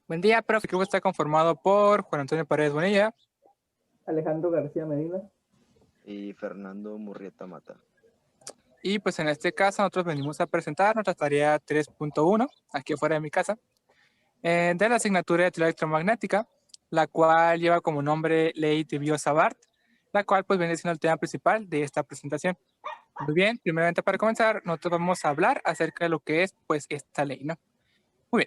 Buen día, profe. El grupo está conformado por Juan Antonio Paredes Bonilla, Alejandro García Medina y Fernando Murrieta Mata. y pues en este caso nosotros venimos a presentar nuestra tarea 3.1, aquí afuera de mi casa, de la asignatura de teoría electromagnética, la cual lleva como nombre Ley de Biot-Savart, la cual pues viene siendo el tema principal de esta presentación. Muy bien, primeramente para comenzar, nosotros vamos a hablar acerca de lo que es pues esta ley, ¿no? Muy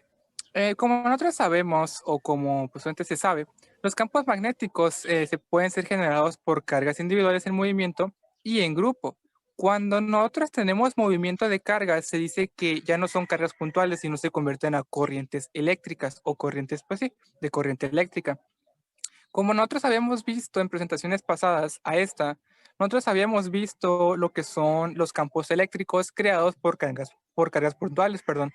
bien. Como nosotros sabemos, o como pues antes se sabe, los campos magnéticos se pueden ser generados por cargas individuales en movimiento y en grupo. Cuando nosotros tenemos movimiento de cargas, se dice que ya no son cargas puntuales, sino se convierten a corrientes eléctricas o corrientes, pues sí, de corriente eléctrica. Como nosotros habíamos visto en presentaciones pasadas a esta, nosotros habíamos visto lo que son los campos eléctricos creados por cargas puntuales, perdón.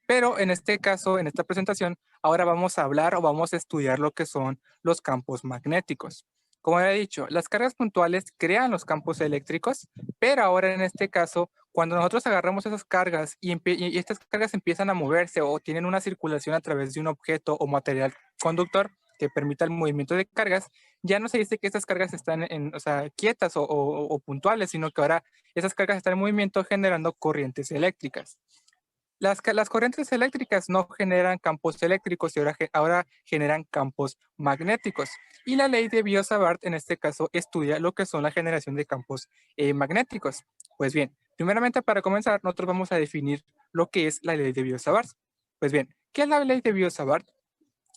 Pero en este caso, en esta presentación, ahora vamos a hablar o vamos a estudiar lo que son los campos magnéticos. Como había dicho, las cargas puntuales crean los campos eléctricos, pero ahora en este caso, cuando nosotros agarramos esas cargas y estas cargas empiezan a moverse o tienen una circulación a través de un objeto o material conductor que permita el movimiento de cargas, ya no se dice que estas cargas están o sea, quietas o puntuales, sino que ahora esas cargas están en movimiento generando corrientes eléctricas. Las corrientes eléctricas no generan campos eléctricos y ahora generan campos magnéticos. Y la ley de Biot-Savart en este caso estudia lo que son la generación de campos magnéticos. Pues bien, primeramente para comenzar, nosotros vamos a definir lo que es la ley de Biot-Savart. Pues bien, ¿qué es la ley de Biot-Savart?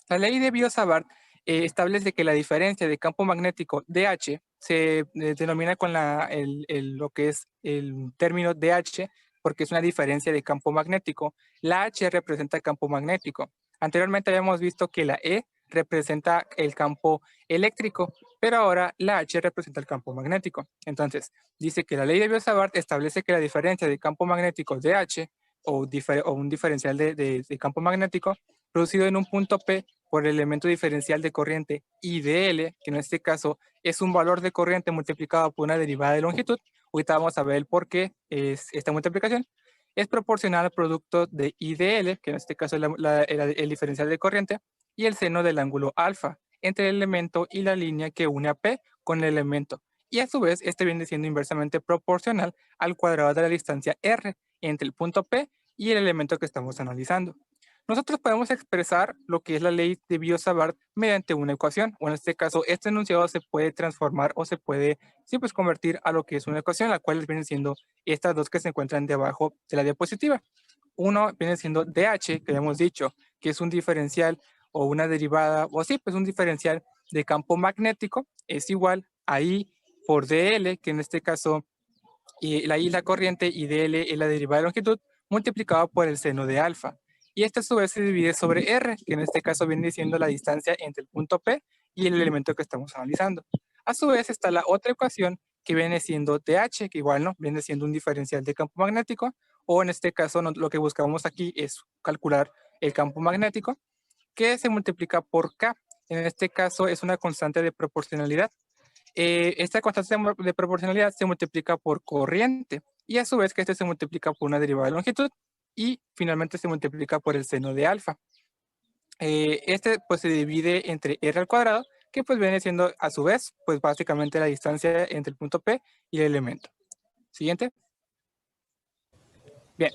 La ley de Biot-Savart establece que la diferencia de campo magnético DH se denomina con lo que es el término DH porque es una diferencia de campo magnético. La H representa campo magnético. Anteriormente habíamos visto que la E representa el campo eléctrico, pero ahora la H representa el campo magnético. Entonces, dice que la ley de Biot-Savart establece que la diferencia de campo magnético DH o un diferencial de campo magnético producido en un punto P por el elemento diferencial de corriente IDL, que en este caso es un valor de corriente multiplicado por una derivada de longitud. Ahorita vamos a ver el por qué es esta multiplicación. Es proporcional al producto de IDL, que en este caso es el diferencial de corriente, y el seno del ángulo alfa entre el elemento y la línea que une a P con el elemento. Y a su vez, este viene siendo inversamente proporcional al cuadrado de la distancia R entre el punto P y el elemento que estamos analizando. Nosotros podemos expresar lo que es la ley de Biot-Savart mediante una ecuación, o en este caso, este enunciado se puede transformar o se puede pues, convertir a lo que es una ecuación, la cual vienen siendo estas dos que se encuentran debajo de la diapositiva. Uno viene siendo DH, que habíamos dicho, que es un diferencial o una derivada, o sí, pues un diferencial de campo magnético, es igual a I por DL, que en este caso, la I es la corriente y DL es la derivada de longitud, multiplicado por el seno de alfa. Y este a su vez se divide sobre R, que en este caso viene siendo la distancia entre el punto P y el elemento que estamos analizando. A su vez está la otra ecuación que viene siendo TH, que igual no, viene siendo un diferencial de campo magnético, o en este caso lo que buscamos aquí es calcular el campo magnético, que se multiplica por K. En este caso es una constante de proporcionalidad. Esta constante de proporcionalidad se multiplica por corriente y a su vez que este se multiplica por una derivada de longitud y finalmente se multiplica por el seno de alfa. Este pues se divide entre r al cuadrado, que pues viene siendo a su vez pues básicamente la distancia entre el punto P y el elemento. Siguiente. Bien.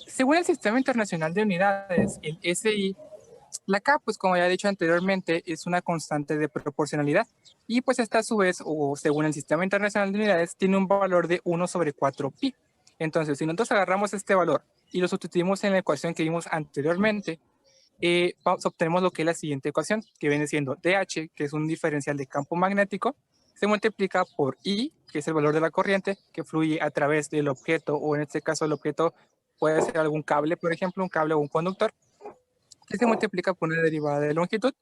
Según el Sistema Internacional de Unidades, el SI, la K, pues como ya he dicho anteriormente, es una constante de proporcionalidad y pues esta a su vez, o según el Sistema Internacional de Unidades, tiene un valor de 1 sobre 4pi. Entonces, si nosotros agarramos este valor y lo sustituimos en la ecuación que vimos anteriormente, obtenemos lo que es la siguiente ecuación, que viene siendo DH, que es un diferencial de campo magnético, se multiplica por I, que es el valor de la corriente que fluye a través del objeto, o en este caso el objeto puede ser algún cable, por ejemplo, un cable o un conductor, que se multiplica por una derivada de longitud,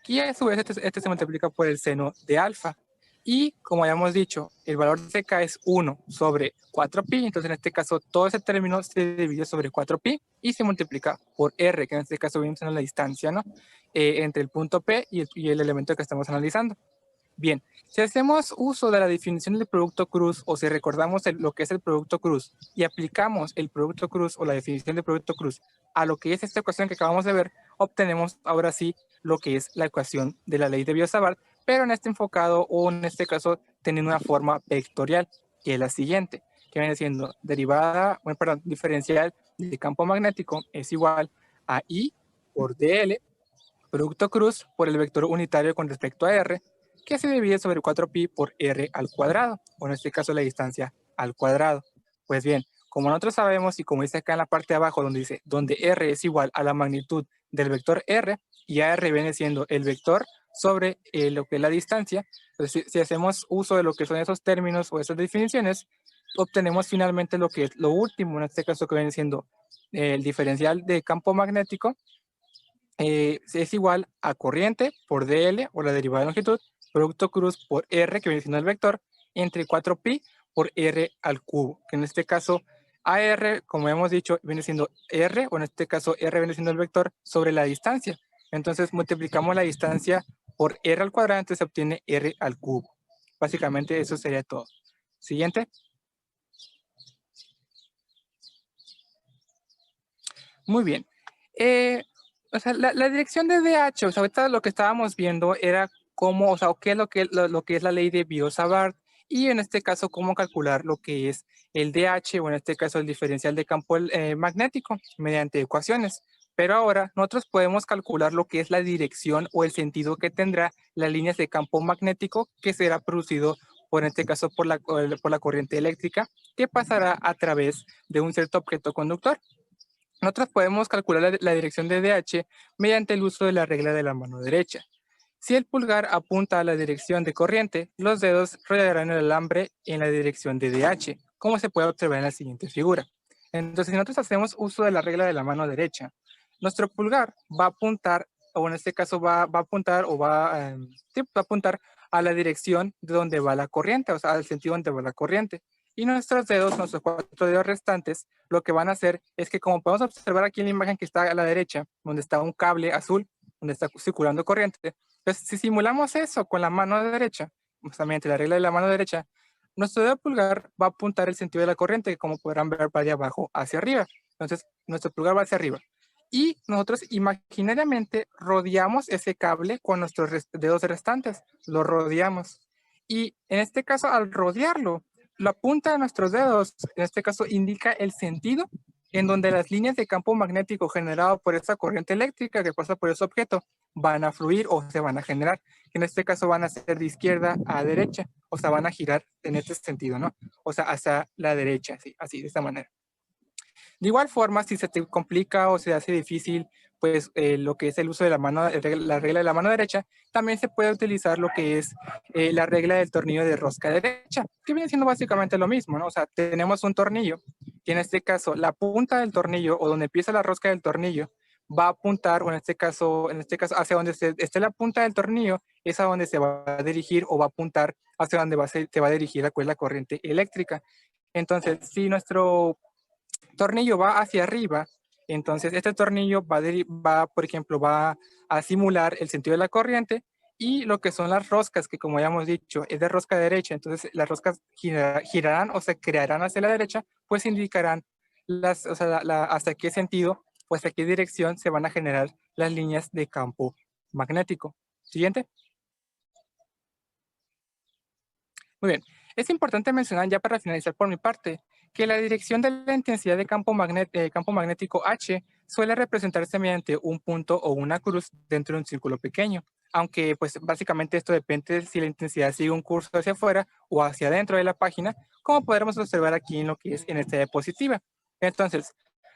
y a su vez este se multiplica por el seno de alfa. Y como habíamos dicho, el valor de K es 1 sobre 4pi, entonces en este caso todo ese término se divide sobre 4pi y se multiplica por R, que en este caso viene siendo la distancia, ¿no? Entre el punto P y el elemento que estamos analizando. Bien, si hacemos uso de la definición del producto cruz o si recordamos lo que es el producto cruz y aplicamos el producto cruz o la definición del producto cruz a lo que es esta ecuación que acabamos de ver, obtenemos ahora sí lo que es la ecuación de la ley de Biot-Savart, pero en este enfocado o en este caso teniendo una forma vectorial, que es la siguiente, que viene siendo diferencial de campo magnético es igual a I por DL, producto cruz por el vector unitario con respecto a R, que se divide sobre 4pi por R al cuadrado, o en este caso la distancia al cuadrado. Pues bien, como nosotros sabemos y como dice acá en la parte de abajo donde dice, donde R es igual a la magnitud del vector R y AR viene siendo el vector sobre lo que es la distancia, pues si hacemos uso de lo que son esos términos o esas definiciones, obtenemos finalmente lo que es lo último, en este caso que viene siendo el diferencial de campo magnético, es igual a corriente por DL o la derivada de longitud, producto cruz por R, que viene siendo el vector, entre 4pi por R al cubo, que en este caso AR, como hemos dicho, viene siendo R, o en este caso R viene siendo el vector sobre la distancia. Entonces multiplicamos la distancia por R al cuadrado, entonces se obtiene R al cubo. Básicamente eso sería todo. Siguiente. Muy bien. O sea, la dirección de DH, o sea, ahorita lo que estábamos viendo era cómo, o sea, qué es lo que es la ley de Biot-Savart y en este caso cómo calcular lo que es el DH o en este caso el diferencial de campo magnético mediante ecuaciones. Pero ahora nosotros podemos calcular lo que es la dirección o el sentido que tendrá las líneas de campo magnético que será producido por en este caso por la corriente eléctrica que pasará a través de un cierto objeto conductor. Nosotros podemos calcular la dirección de DH mediante el uso de la regla de la mano derecha. Si el pulgar apunta a la dirección de corriente, los dedos rodearán el alambre en la dirección de DH, como se puede observar en la siguiente figura. Entonces, si nosotros hacemos uso de la regla de la mano derecha, nuestro pulgar va a apuntar, o en este caso va a apuntar a la dirección de donde va la corriente, o sea, al sentido donde va la corriente. Y nuestros dedos, nuestros 4 dedos restantes, lo que van a hacer es que, como podemos observar aquí en la imagen que está a la derecha, donde está un cable azul, donde está circulando corriente, pues si simulamos eso con la mano derecha, justamente la regla de la mano derecha, nuestro dedo pulgar va a apuntar el sentido de la corriente, que como podrán ver va de abajo hacia arriba. Entonces, nuestro pulgar va hacia arriba. Y nosotros imaginariamente rodeamos ese cable con nuestros dedos restantes. Lo rodeamos. Y en este caso, al rodearlo, la punta de nuestros dedos, en este caso, indica el sentido en donde las líneas de campo magnético generado por esa corriente eléctrica que pasa por ese objeto van a fluir o se van a generar. En este caso van a ser de izquierda a derecha, o sea, van a girar en este sentido, ¿no? O sea, hacia la derecha, así, de esta manera. De igual forma, si se te complica o se hace difícil, pues lo que es el uso de la regla de la mano derecha, también se puede utilizar lo que es la regla del tornillo de rosca derecha, que viene siendo básicamente lo mismo, ¿no? O sea, tenemos un tornillo, y en este caso, la punta del tornillo, o donde empieza la rosca del tornillo, va a apuntar, o en este caso hacia donde esté la punta del tornillo, es a donde se va a dirigir, o va a apuntar hacia donde se va a dirigir la corriente eléctrica. Entonces, si nuestro tornillo va hacia arriba, entonces este tornillo por ejemplo, va a simular el sentido de la corriente y lo que son las roscas, que como ya hemos dicho, es de rosca derecha, entonces las roscas girarán o se crearán hacia la derecha, pues indicarán hasta qué sentido o hasta qué dirección se van a generar las líneas de campo magnético. Siguiente. Muy bien. Es importante mencionar ya para finalizar por mi parte que la dirección de la intensidad de campo magnético H suele representarse mediante un punto o una cruz dentro de un círculo pequeño, aunque pues básicamente esto depende si la intensidad sigue un curso hacia afuera o hacia adentro de la página, como podremos observar aquí en lo que es en esta diapositiva. Entonces,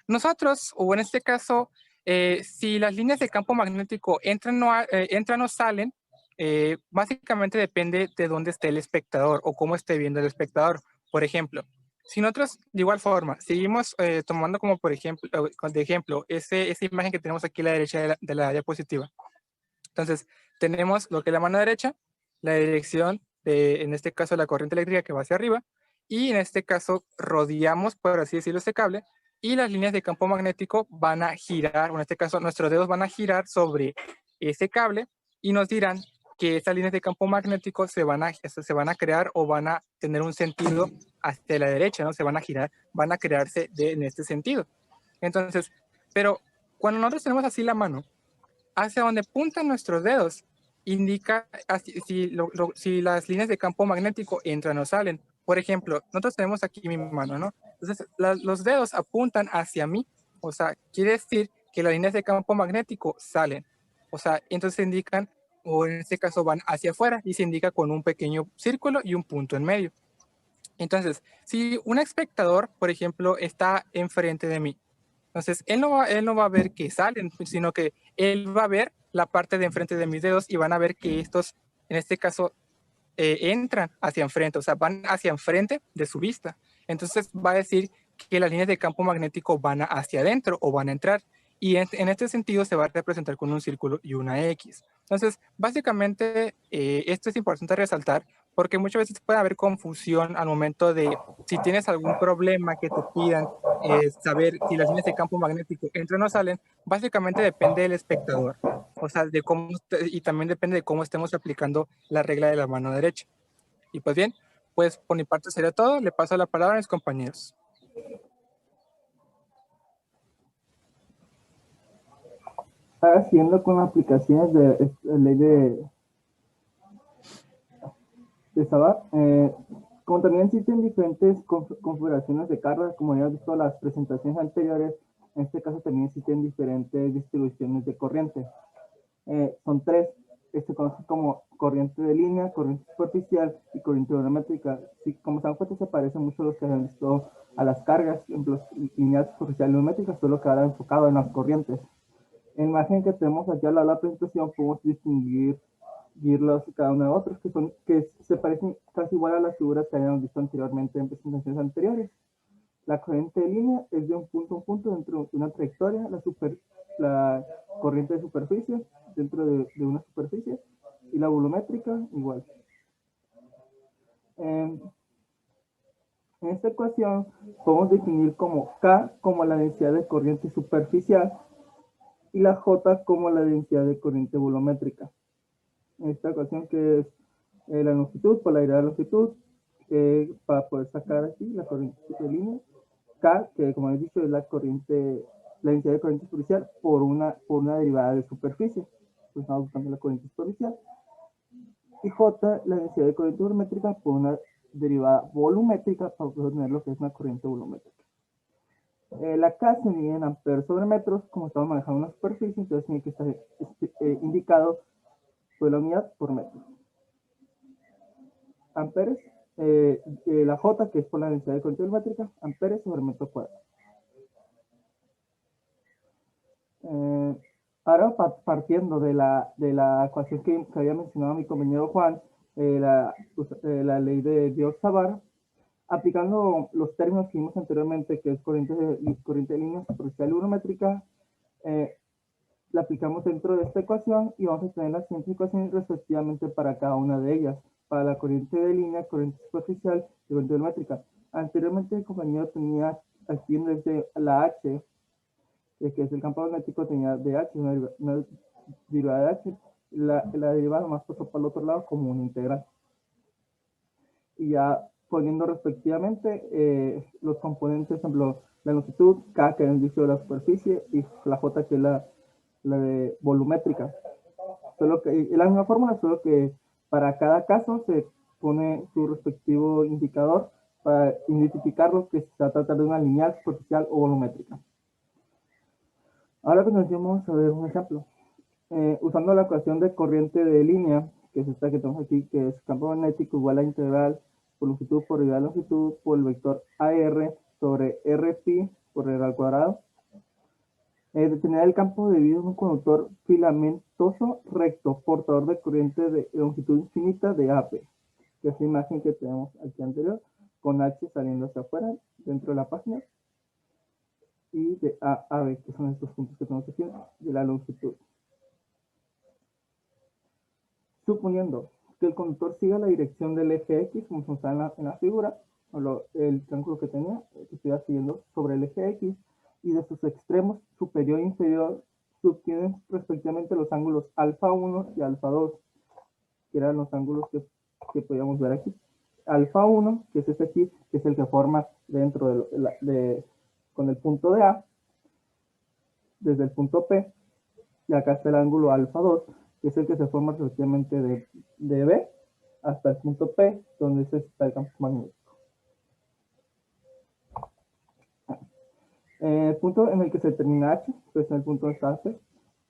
nosotros, o en este caso, si las líneas de campo magnético entran o salen, básicamente depende de dónde esté el espectador o cómo esté viendo el espectador. Por ejemplo, si nosotros de igual forma seguimos tomando como por ejemplo, de ejemplo, esa imagen que tenemos aquí a la derecha de la diapositiva. Entonces, tenemos lo que es la mano derecha, la dirección de, en este caso, la corriente eléctrica que va hacia arriba, y en este caso rodeamos, por así decirlo, este cable, y las líneas de campo magnético van a girar, o en este caso nuestros dedos van a girar sobre ese cable y nos dirán que estas líneas de campo magnético se van a crear o van a tener un sentido hacia la derecha, ¿no? Se van a girar, van a crearse en este sentido. Entonces, pero cuando nosotros tenemos así la mano, hacia donde apuntan nuestros dedos, indica si las líneas de campo magnético entran o salen. Por ejemplo, nosotros tenemos aquí mi mano, ¿no? Entonces, los dedos apuntan hacia mí, o sea, quiere decir que las líneas de campo magnético salen. O sea, entonces indican, o en este caso van hacia afuera, y se indica con un pequeño círculo y un punto en medio. Entonces, si un espectador, por ejemplo, está enfrente de mí, entonces él no va a ver que salen, sino que él va a ver la parte de enfrente de mis dedos y van a ver que estos, en este caso, entran hacia enfrente, o sea, van hacia enfrente de su vista. Entonces va a decir que las líneas de campo magnético van hacia adentro o van a entrar. Y en este sentido se va a representar con un círculo y una X. Entonces, básicamente, esto es importante resaltar porque muchas veces puede haber confusión al momento de si tienes algún problema que te pidan saber si las líneas de campo magnético entran o salen, básicamente depende del espectador. O sea, y también depende de cómo estemos aplicando la regla de la mano derecha. Y pues bien, pues por mi parte sería todo. Le paso la palabra a mis compañeros. Siguiendo con las aplicaciones de ley de Sabat, como también existen diferentes configuraciones de carga, como ya hemos visto en las presentaciones anteriores, en este caso también existen diferentes distribuciones de corriente. Son tres, se conoce como corriente de línea, corriente superficial y corriente volumétrica. Sí, como se dan cuenta, se parecen mucho a los que han visto a las cargas, ejemplo, líneas superficial y volumétrica, solo que ahora enfocado en las corrientes. En la imagen que tenemos aquí a la presentación podemos distinguirlos cada uno de otros que se parecen casi igual a las figuras que habíamos visto anteriormente en presentaciones anteriores. La corriente de línea es de un punto a un punto dentro de una trayectoria, la corriente de superficie dentro de una superficie y la volumétrica igual. En esta ecuación podemos definir como K como la densidad de corriente superficial y la J como la densidad de corriente volumétrica. En esta ecuación que es la longitud, polaridad de longitud, para poder sacar aquí la corriente de línea, K, que como he dicho es la densidad de corriente superficial por una derivada de superficie. Pues estamos buscando la corriente superficial. Y J, la densidad de corriente volumétrica por una derivada volumétrica para obtener lo que es una corriente volumétrica. La K se mide en amperes sobre metros, como estamos manejando una superficie, entonces tiene que estar indicado por la unidad por metro. Amperes, la J, que es por la densidad de corriente volumétrica, amperes sobre metro cuadrado. Ahora partiendo de la ecuación que había mencionado mi compañero Juan, la ley de Dios-Savart, aplicando los términos que vimos anteriormente, que es corriente de línea superficial y volumétrica, la aplicamos dentro de esta ecuación y vamos a tener las siguientes ecuaciones respectivamente para cada una de ellas. Para la corriente de línea, corriente superficial y corriente volumétrica. Anteriormente el compañero tenía aquí desde la H, que es el campo magnético, tenía DH, una derivada de H, la derivada más pasó para el otro lado como una integral. Y ya poniendo respectivamente los componentes, por ejemplo, la longitud, K, que es el dicho de la superficie, y la J, que es la de volumétrica. Solo que, es la misma fórmula, solo que para cada caso se pone su respectivo indicador para identificarlo que se va a tratar de una lineal, superficial o volumétrica. Ahora vamos a ver un ejemplo. Usando la ecuación de corriente de línea, que es esta que tenemos aquí, que es campo magnético igual a integral por longitud por derivada de longitud por el vector AR sobre RPi por R al cuadrado. Determinar el campo debido a un conductor filamentoso recto portador de corriente de longitud infinita de AP, que es la imagen que tenemos aquí anterior, con H saliendo hacia afuera dentro de la página, y de A a B, que son estos puntos que tenemos aquí, de la longitud. Suponiendo que el conductor siga la dirección del eje X, como se está en la figura, o el triángulo que tenía, que estuviera siguiendo sobre el eje X, y de sus extremos superior e inferior subtienen respectivamente los ángulos alfa 1 y alfa 2. que eran los ángulos que podíamos ver aquí. Alfa 1, que es este aquí, que es el que forma dentro con el punto de A, desde el punto P, y acá está el ángulo alfa 2, que es el que se forma respectivamente de B hasta el punto P, donde está el campo magnético. El punto en el que se termina H, pues en el punto de está P.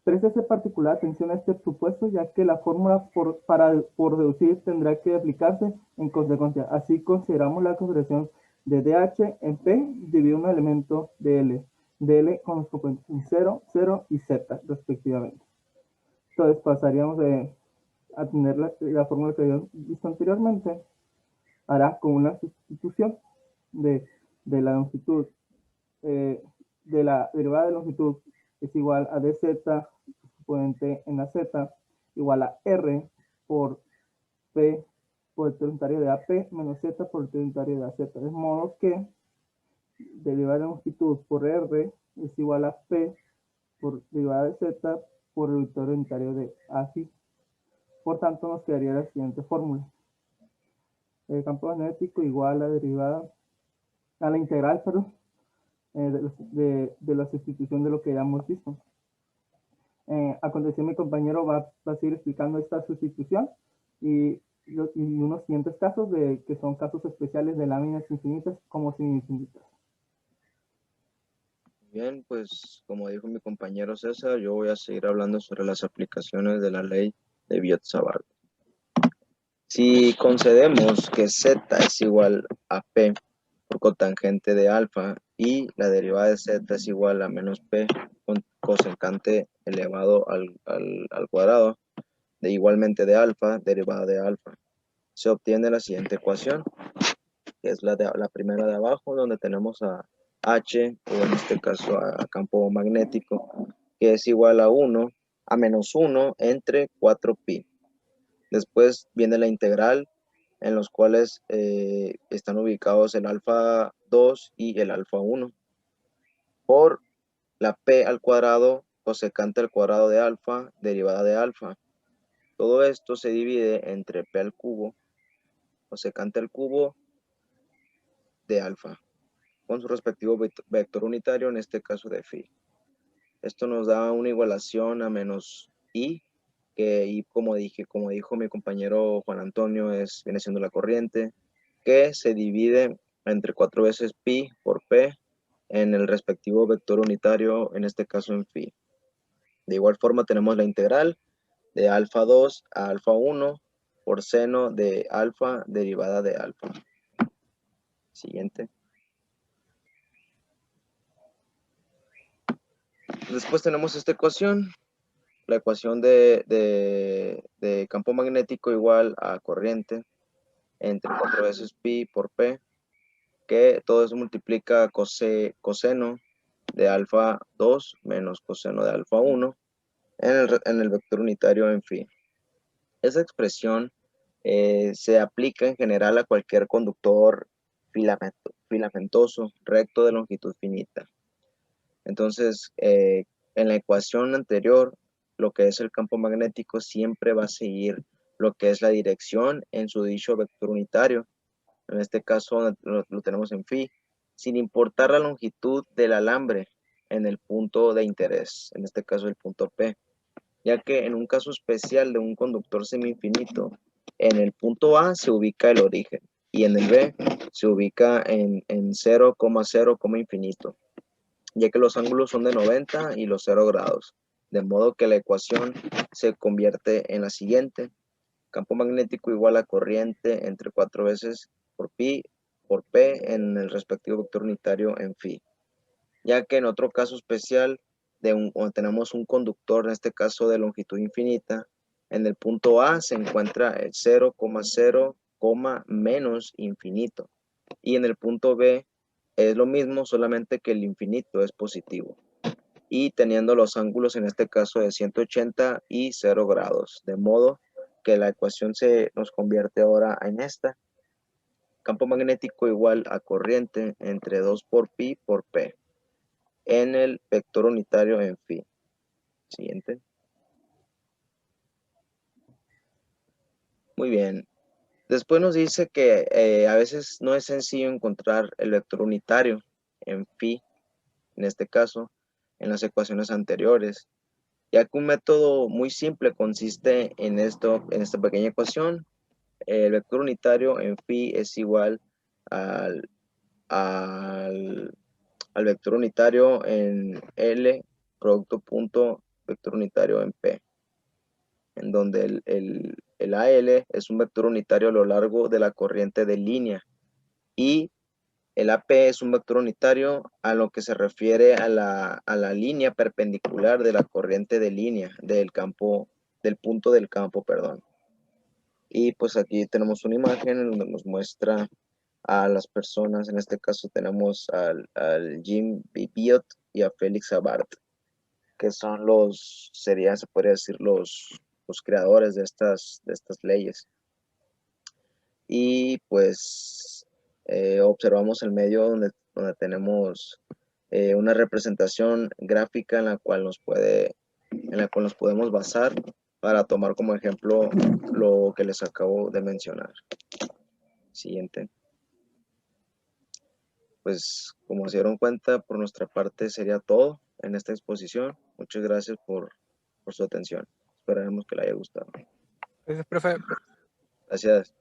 Preste particular atención a este supuesto, ya que la fórmula por deducir tendrá que aplicarse en consecuencia. Así consideramos la consideración de DH en P debido a un elemento de L con los componentes 0, 0 y Z respectivamente. Entonces pasaríamos a tener la fórmula que habíamos visto anteriormente, hará con una sustitución de la longitud, de la derivada de longitud es igual a dz exponente en la z igual a r por p por el tributario de AP menos z por el tributario de AZ. De modo que derivada de longitud por r es igual a p por derivada de z por el tributario de AFI. Por tanto, nos quedaría la siguiente fórmula. El campo magnético igual a la derivada, a la integral, perdón, de la sustitución de lo que ya hemos visto. A continuación mi compañero va a seguir explicando esta sustitución y unos siguientes casos que son casos especiales de láminas infinitas como semi-infinitas. Bien, pues como dijo mi compañero César, yo voy a seguir hablando sobre las aplicaciones de la ley de Biot-Savart. Si concedemos que z es igual a p por cotangente de alfa y la derivada de z es igual a menos p con cosecante elevado al cuadrado de igualmente de alfa, derivada de alfa, se obtiene la siguiente ecuación, que es la primera de abajo, donde tenemos a H, o en este caso a campo magnético, que es igual a menos 1 entre 4pi. Después viene la integral, en los cuales están ubicados el alfa 2 y el alfa 1, por la p al cuadrado cosecante al cuadrado de alfa, derivada de alfa. Todo esto se divide entre p al cubo, cosecante al cubo de alfa, con su respectivo vector unitario, en este caso de phi. Esto nos da una igualación a menos i, que i, como dijo mi compañero Juan Antonio, viene siendo la corriente, que se divide entre 4 veces pi por p en el respectivo vector unitario, en este caso en phi. De igual forma tenemos la integral de alfa 2 a alfa 1 por seno de alfa derivada de alfa. Siguiente. Después tenemos esta ecuación, la ecuación de campo magnético igual a corriente entre 4 veces pi por p, que todo eso multiplica coseno de alfa 2 menos coseno de alfa 1 en el vector unitario en phi. Esa expresión se aplica en general a cualquier conductor filamentoso recto de longitud finita. Entonces, en la ecuación anterior, lo que es el campo magnético siempre va a seguir lo que es la dirección en su dicho vector unitario. En este caso lo tenemos en phi, sin importar la longitud del alambre en el punto de interés, en este caso el punto P, ya que en un caso especial de un conductor semi-infinito, en el punto A se ubica el origen y en el B se ubica en 0,0, infinito, ya que los ángulos son de 90 y los 0 grados, de modo que la ecuación se convierte en la siguiente: campo magnético igual a corriente entre 4 veces por pi por p en el respectivo vector unitario en phi, ya que en otro caso especial tenemos un conductor, en este caso de longitud infinita, en el punto A se encuentra el 0,0, menos infinito, y en el punto B es lo mismo, solamente que el infinito es positivo, y teniendo los ángulos en este caso de 180 y 0 grados, de modo que la ecuación se nos convierte ahora en esta: campo magnético igual a corriente entre 2 por pi por p en el vector unitario en phi. Siguiente. Muy bien. Después nos dice que a veces no es sencillo encontrar el vector unitario en phi, en este caso, en las ecuaciones anteriores, ya que un método muy simple consiste en esta pequeña ecuación. El vector unitario en phi es igual al, al, al vector unitario en L, producto punto vector unitario en P, en donde el AL es un vector unitario a lo largo de la corriente de línea y el AP es un vector unitario a lo que se refiere a la línea perpendicular de la corriente de línea del punto del campo, perdón. Y pues aquí tenemos una imagen en donde nos muestra a las personas. En este caso tenemos al Jim Biot y a Félix Abarth, que son se podría decir, los creadores de estas leyes. Y pues observamos el medio donde tenemos una representación gráfica en la cual nos podemos basar para tomar como ejemplo lo que les acabo de mencionar. Siguiente. Pues como se dieron cuenta, por nuestra parte sería todo en esta exposición. Muchas gracias por su atención. Esperamos que le haya gustado. Gracias, profe. Gracias.